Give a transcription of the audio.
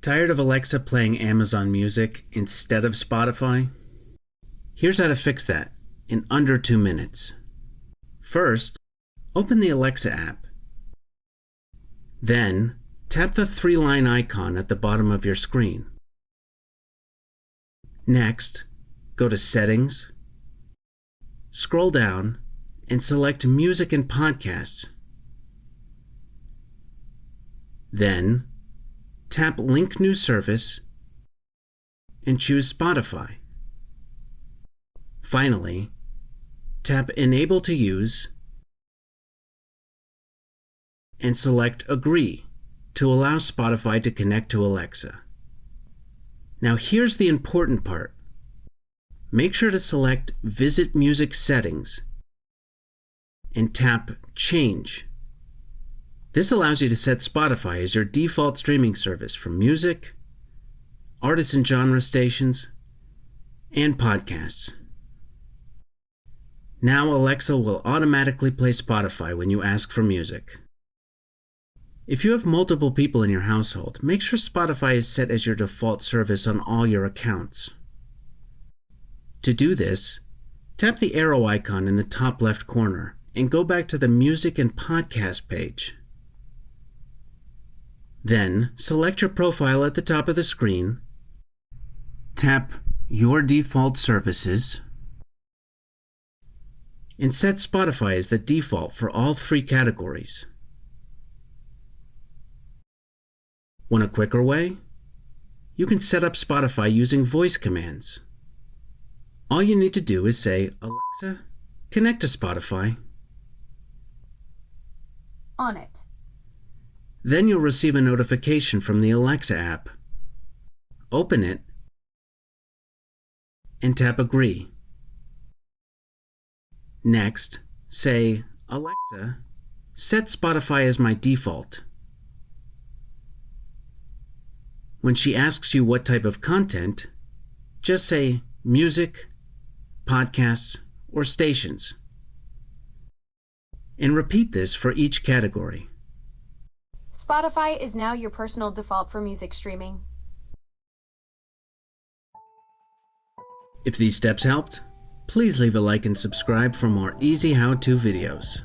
Tired of Alexa playing Amazon Music instead of Spotify? Here's how to fix that in under 2 minutes. First, open the Alexa app. Then, tap the 3-line icon at the bottom of your screen. Next, go to Settings, scroll down, and select Music and Podcasts. Then, tap Link New Service and choose Spotify. Finally, tap Enable to Use and select Agree to allow Spotify to connect to Alexa. Now here's the important part. Make sure to select Visit Music Settings and tap Change. This allows you to set Spotify as your default streaming service for music, artist and genre stations, and podcasts. Now Alexa will automatically play Spotify when you ask for music. If you have multiple people in your household, make sure Spotify is set as your default service on all your accounts. To do this, tap the arrow icon in the top left corner and go back to the Music and Podcast page. Then, select your profile at the top of the screen, tap Your Default Services, and set Spotify as the default for all 3 categories. Want a quicker way? You can set up Spotify using voice commands. All you need to do is say, Alexa, connect to Spotify. On it. Then you'll receive a notification from the Alexa app. Open it and tap Agree. Next, say, Alexa, set Spotify as my default. When she asks you what type of content, just say music, podcasts, or stations. And repeat this for each category. Spotify is now your personal default for music streaming. If these steps helped, please leave a like and subscribe for more easy how-to videos.